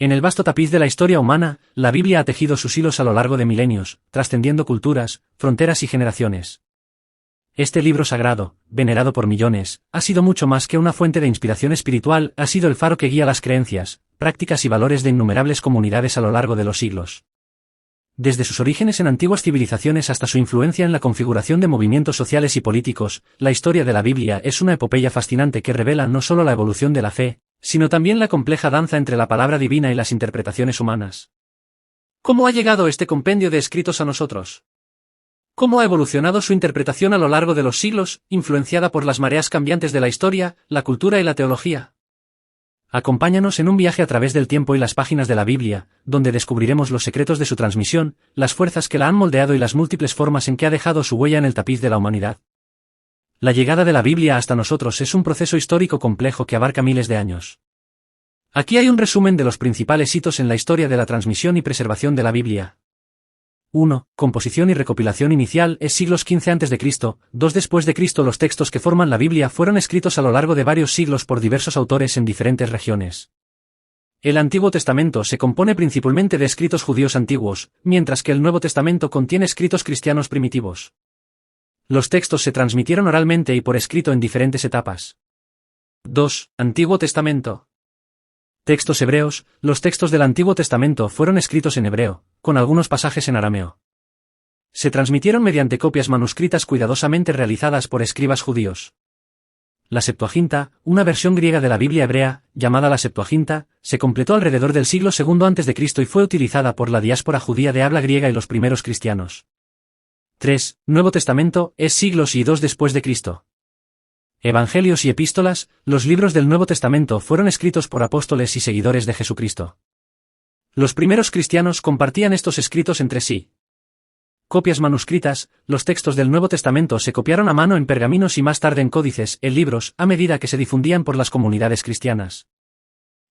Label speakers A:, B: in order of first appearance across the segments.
A: En el vasto tapiz de la historia humana, la Biblia ha tejido sus hilos a lo largo de milenios, trascendiendo culturas, fronteras y generaciones. Este libro sagrado, venerado por millones, ha sido mucho más que una fuente de inspiración espiritual, ha sido el faro que guía las creencias, prácticas y valores de innumerables comunidades a lo largo de los siglos. Desde sus orígenes en antiguas civilizaciones hasta su influencia en la configuración de movimientos sociales y políticos, la historia de la Biblia es una epopeya fascinante que revela no solo la evolución de la fe, sino también la compleja danza entre la palabra divina y las interpretaciones humanas. ¿Cómo ha llegado este compendio de escritos a nosotros? ¿Cómo ha evolucionado su interpretación a lo largo de los siglos, influenciada por las mareas cambiantes de la historia, la cultura y la teología? Acompáñanos en un viaje a través del tiempo y las páginas de la Biblia, donde descubriremos los secretos de su transmisión, las fuerzas que la han moldeado y las múltiples formas en que ha dejado su huella en el tapiz de la humanidad. La llegada de la Biblia hasta nosotros es un proceso histórico complejo que abarca miles de años. Aquí hay un resumen de los principales hitos en la historia de la transmisión y preservación de la Biblia. 1. Composición y recopilación inicial es siglos XV a.C., 2 después de Cristo. Los textos que forman la Biblia fueron escritos a lo largo de varios siglos por diversos autores en diferentes regiones. El Antiguo Testamento se compone principalmente de escritos judíos antiguos, mientras que el Nuevo Testamento contiene escritos cristianos primitivos. Los textos se transmitieron oralmente y por escrito en diferentes etapas. 2. Antiguo Testamento. Textos hebreos. Los textos del Antiguo Testamento fueron escritos en hebreo, con algunos pasajes en arameo. Se transmitieron mediante copias manuscritas cuidadosamente realizadas por escribas judíos. La Septuaginta, una versión griega de la Biblia hebrea, llamada la Septuaginta, se completó alrededor del siglo II a.C. y fue utilizada por la diáspora judía de habla griega y los primeros cristianos. 3. Nuevo Testamento, es siglos y II después de Cristo. Evangelios y epístolas, los libros del Nuevo Testamento fueron escritos por apóstoles y seguidores de Jesucristo. Los primeros cristianos compartían estos escritos entre sí. Copias manuscritas, los textos del Nuevo Testamento se copiaron a mano en pergaminos y más tarde en códices, en libros, a medida que se difundían por las comunidades cristianas.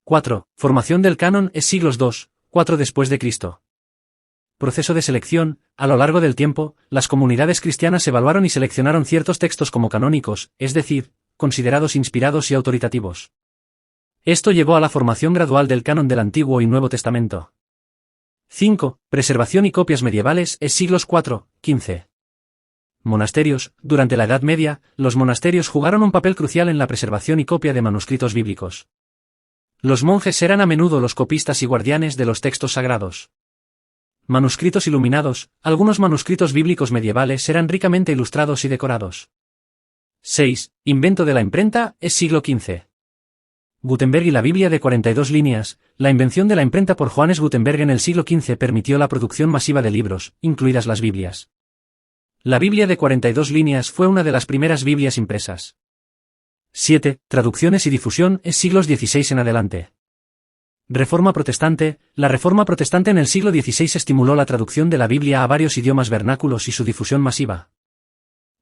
A: 4. Formación del canon es siglos II, IV después de Cristo. Proceso de selección. A lo largo del tiempo, las comunidades cristianas evaluaron y seleccionaron ciertos textos como canónicos, es decir, considerados inspirados y autoritativos. Esto llevó a la formación gradual del canon del Antiguo y Nuevo Testamento. 5. Preservación y copias medievales es siglos IV, XV. Monasterios. Durante la Edad Media, los monasterios jugaron un papel crucial en la preservación y copia de manuscritos bíblicos. Los monjes eran a menudo los copistas y guardianes de los textos sagrados. Manuscritos iluminados. Algunos manuscritos bíblicos medievales eran ricamente ilustrados y decorados. 6. Invento de la imprenta, es siglo XV. Gutenberg y la Biblia de 42 líneas. La invención de la imprenta por Johannes Gutenberg en el siglo XV permitió la producción masiva de libros, incluidas las Biblias. La Biblia de 42 líneas fue una de las primeras Biblias impresas. 7. Traducciones y difusión, es siglos XVI en adelante. Reforma protestante. La Reforma protestante en el siglo XVI estimuló la traducción de la Biblia a varios idiomas vernáculos y su difusión masiva.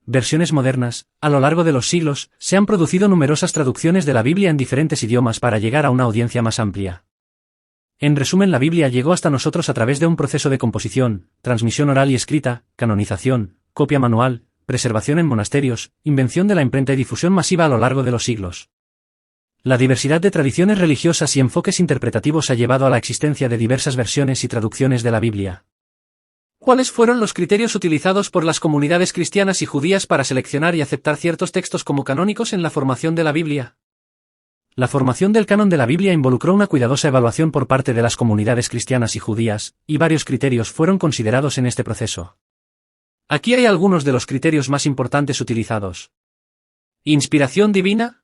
A: Versiones modernas. A lo largo de los siglos, se han producido numerosas traducciones de la Biblia en diferentes idiomas para llegar a una audiencia más amplia. En resumen, la Biblia llegó hasta nosotros a través de un proceso de composición, transmisión oral y escrita, canonización, copia manual, preservación en monasterios, invención de la imprenta y difusión masiva a lo largo de los siglos. La diversidad de tradiciones religiosas y enfoques interpretativos ha llevado a la existencia de diversas versiones y traducciones de la Biblia. ¿Cuáles fueron los criterios utilizados por las comunidades cristianas y judías para seleccionar y aceptar ciertos textos como canónicos en la formación de la Biblia? La formación del canon de la Biblia involucró una cuidadosa evaluación por parte de las comunidades cristianas y judías, y varios criterios fueron considerados en este proceso. Aquí hay algunos de los criterios más importantes utilizados. ¿Inspiración divina?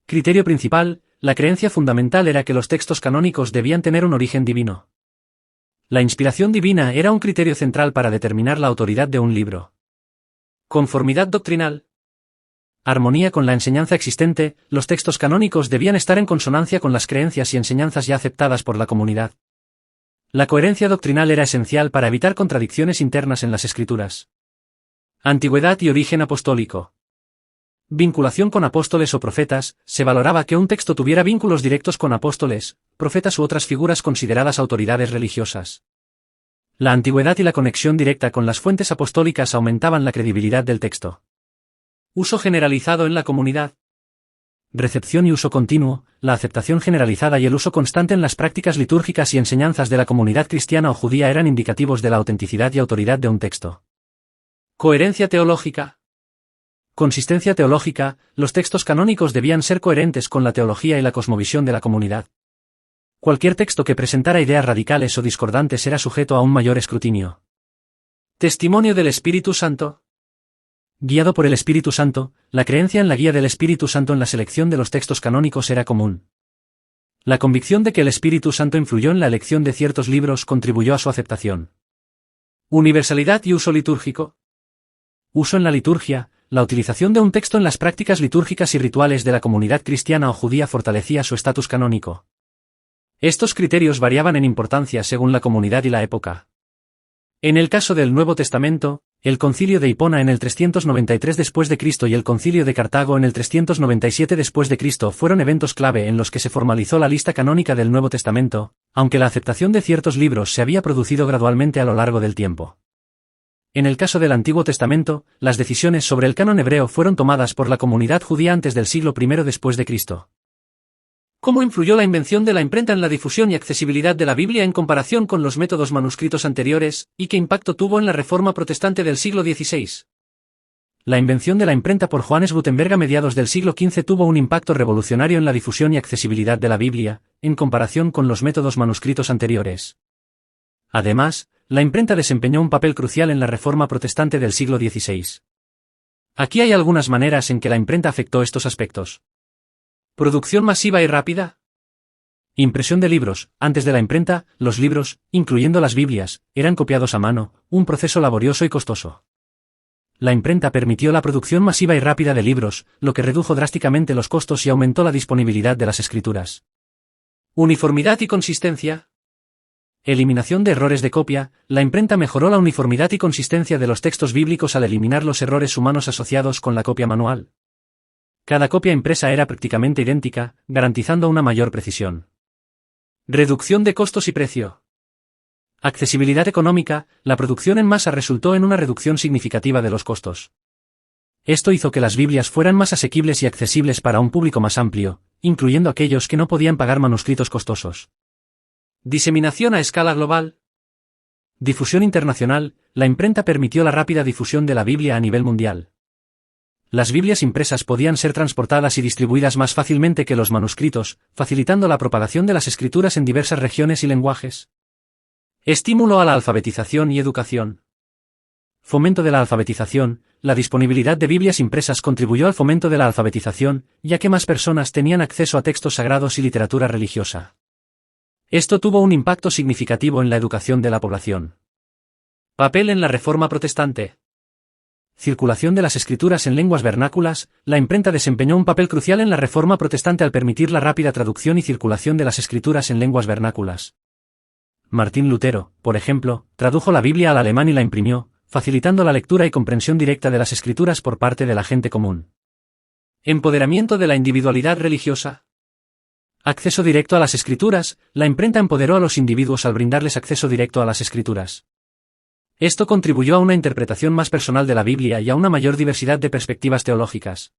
A: Criterio principal. La creencia fundamental era que los textos canónicos debían tener un origen divino. La inspiración divina era un criterio central para determinar la autoridad de un libro. Conformidad doctrinal. Armonía con la enseñanza existente. Los textos canónicos debían estar en consonancia con las creencias y enseñanzas ya aceptadas por la comunidad. La coherencia doctrinal era esencial para evitar contradicciones internas en las escrituras. Antigüedad y origen apostólico. Vinculación con apóstoles o profetas. Se valoraba que un texto tuviera vínculos directos con apóstoles, profetas u otras figuras consideradas autoridades religiosas. La antigüedad y la conexión directa con las fuentes apostólicas aumentaban la credibilidad del texto. Uso generalizado en la comunidad. Recepción y uso continuo, la aceptación generalizada y el uso constante en las prácticas litúrgicas y enseñanzas de la comunidad cristiana o judía eran indicativos de la autenticidad y autoridad de un texto. Coherencia teológica. Consistencia teológica, los textos canónicos debían ser coherentes con la teología y la cosmovisión de la comunidad. Cualquier texto que presentara ideas radicales o discordantes era sujeto a un mayor escrutinio. Testimonio del Espíritu Santo. Guiado por el Espíritu Santo, la creencia en la guía del Espíritu Santo en la selección de los textos canónicos era común. La convicción de que el Espíritu Santo influyó en la elección de ciertos libros contribuyó a su aceptación. Universalidad y uso litúrgico. Uso en la liturgia, la utilización de un texto en las prácticas litúrgicas y rituales de la comunidad cristiana o judía fortalecía su estatus canónico. Estos criterios variaban en importancia según la comunidad y la época. En el caso del Nuevo Testamento, el Concilio de Hipona en el 393 después de Cristo y el Concilio de Cartago en el 397 después de Cristo fueron eventos clave en los que se formalizó la lista canónica del Nuevo Testamento, aunque la aceptación de ciertos libros se había producido gradualmente a lo largo del tiempo. En el caso del Antiguo Testamento, las decisiones sobre el canon hebreo fueron tomadas por la comunidad judía antes del siglo I después de Cristo. ¿Cómo influyó la invención de la imprenta en la difusión y accesibilidad de la Biblia en comparación con los métodos manuscritos anteriores, y qué impacto tuvo en la Reforma protestante del siglo XVI? La invención de la imprenta por Johannes Gutenberg a mediados del siglo XV tuvo un impacto revolucionario en la difusión y accesibilidad de la Biblia, en comparación con los métodos manuscritos anteriores. Además, la imprenta desempeñó un papel crucial en la Reforma protestante del siglo XVI. Aquí hay algunas maneras en que la imprenta afectó estos aspectos. Producción masiva y rápida. Impresión de libros. Antes de la imprenta, los libros, incluyendo las Biblias, eran copiados a mano, un proceso laborioso y costoso. La imprenta permitió la producción masiva y rápida de libros, lo que redujo drásticamente los costos y aumentó la disponibilidad de las escrituras. Uniformidad y consistencia. Eliminación de errores de copia. La imprenta mejoró la uniformidad y consistencia de los textos bíblicos al eliminar los errores humanos asociados con la copia manual. Cada copia impresa era prácticamente idéntica, garantizando una mayor precisión. Reducción de costos y precio. Accesibilidad económica. La producción en masa resultó en una reducción significativa de los costos. Esto hizo que las Biblias fueran más asequibles y accesibles para un público más amplio, incluyendo aquellos que no podían pagar manuscritos costosos. Diseminación a escala global. Difusión internacional. La imprenta permitió la rápida difusión de la Biblia a nivel mundial. Las Biblias impresas podían ser transportadas y distribuidas más fácilmente que los manuscritos, facilitando la propagación de las escrituras en diversas regiones y lenguajes. Estímulo a la alfabetización y educación. Fomento de la alfabetización. La disponibilidad de Biblias impresas contribuyó al fomento de la alfabetización, ya que más personas tenían acceso a textos sagrados y literatura religiosa. Esto tuvo un impacto significativo en la educación de la población. Papel en la Reforma protestante. Circulación de las escrituras en lenguas vernáculas. La imprenta desempeñó un papel crucial en la Reforma protestante al permitir la rápida traducción y circulación de las escrituras en lenguas vernáculas. Martín Lutero, por ejemplo, tradujo la Biblia al alemán y la imprimió, facilitando la lectura y comprensión directa de las escrituras por parte de la gente común. Empoderamiento de la individualidad religiosa. Acceso directo a las escrituras. La imprenta empoderó a los individuos al brindarles acceso directo a las escrituras. Esto contribuyó a una interpretación más personal de la Biblia y a una mayor diversidad de perspectivas teológicas.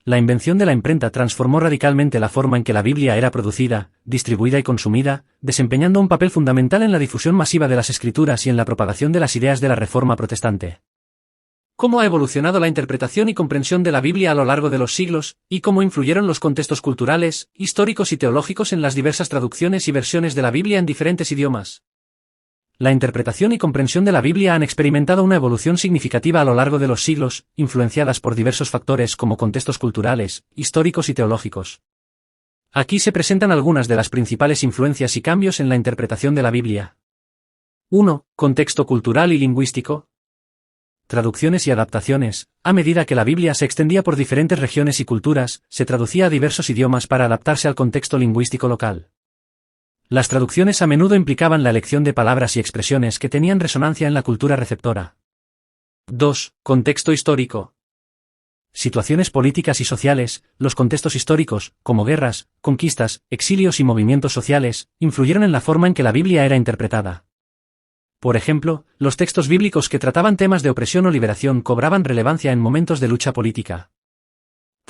A: La invención de la imprenta transformó radicalmente la forma en que la Biblia era producida, distribuida y consumida, desempeñando un papel fundamental en la difusión masiva de las escrituras y en la propagación de las ideas de la Reforma protestante. ¿Cómo ha evolucionado la interpretación y comprensión de la Biblia a lo largo de los siglos, y cómo influyeron los contextos culturales, históricos y teológicos en las diversas traducciones y versiones de la Biblia en diferentes idiomas? La interpretación y comprensión de la Biblia han experimentado una evolución significativa a lo largo de los siglos, influenciadas por diversos factores como contextos culturales, históricos y teológicos. Aquí se presentan algunas de las principales influencias y cambios en la interpretación de la Biblia. 1. Contexto cultural y lingüístico. Traducciones y adaptaciones. A medida que la Biblia se extendía por diferentes regiones y culturas, se traducía a diversos idiomas para adaptarse al contexto lingüístico local. Las traducciones a menudo implicaban la elección de palabras y expresiones que tenían resonancia en la cultura receptora. 2. Contexto histórico. Situaciones políticas y sociales. Los contextos históricos, como guerras, conquistas, exilios y movimientos sociales, influyeron en la forma en que la Biblia era interpretada. Por ejemplo, los textos bíblicos que trataban temas de opresión o liberación cobraban relevancia en momentos de lucha política.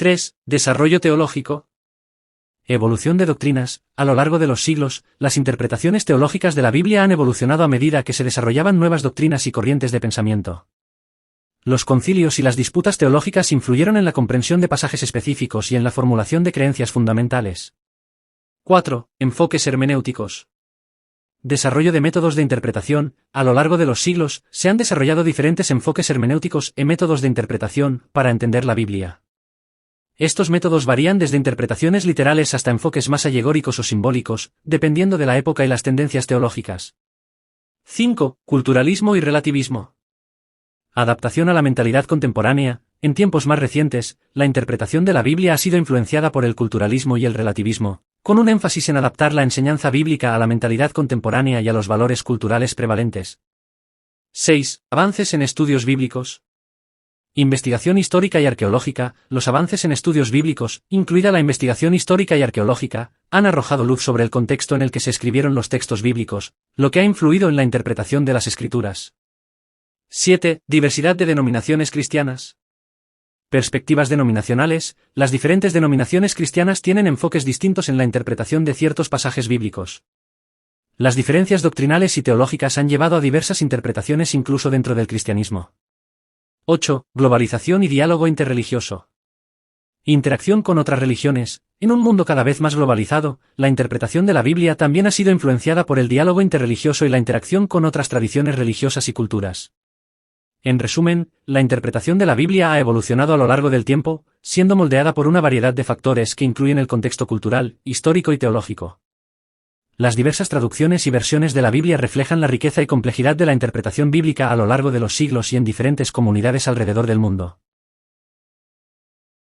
A: 3. Desarrollo teológico. Evolución de doctrinas. A lo largo de los siglos, las interpretaciones teológicas de la Biblia han evolucionado a medida que se desarrollaban nuevas doctrinas y corrientes de pensamiento. Los concilios y las disputas teológicas influyeron en la comprensión de pasajes específicos y en la formulación de creencias fundamentales. 4. Enfoques hermenéuticos. Desarrollo de métodos de interpretación. A lo largo de los siglos, se han desarrollado diferentes enfoques hermenéuticos y métodos de interpretación para entender la Biblia. Estos métodos varían desde interpretaciones literales hasta enfoques más alegóricos o simbólicos, dependiendo de la época y las tendencias teológicas. 5. Culturalismo y relativismo. Adaptación a la mentalidad contemporánea. En tiempos más recientes, la interpretación de la Biblia ha sido influenciada por el culturalismo y el relativismo, con un énfasis en adaptar la enseñanza bíblica a la mentalidad contemporánea y a los valores culturales prevalentes. 6. Avances en estudios bíblicos. Investigación histórica y arqueológica. Los avances en estudios bíblicos, incluida la investigación histórica y arqueológica, han arrojado luz sobre el contexto en el que se escribieron los textos bíblicos, lo que ha influido en la interpretación de las Escrituras. 7. Diversidad de denominaciones cristianas. Perspectivas denominacionales. Las diferentes denominaciones cristianas tienen enfoques distintos en la interpretación de ciertos pasajes bíblicos. Las diferencias doctrinales y teológicas han llevado a diversas interpretaciones incluso dentro del cristianismo. 8. Globalización y diálogo interreligioso. Interacción con otras religiones. En un mundo cada vez más globalizado, la interpretación de la Biblia también ha sido influenciada por el diálogo interreligioso y la interacción con otras tradiciones religiosas y culturas. En resumen, la interpretación de la Biblia ha evolucionado a lo largo del tiempo, siendo moldeada por una variedad de factores que incluyen el contexto cultural, histórico y teológico. Las diversas traducciones y versiones de la Biblia reflejan la riqueza y complejidad de la interpretación bíblica a lo largo de los siglos y en diferentes comunidades alrededor del mundo.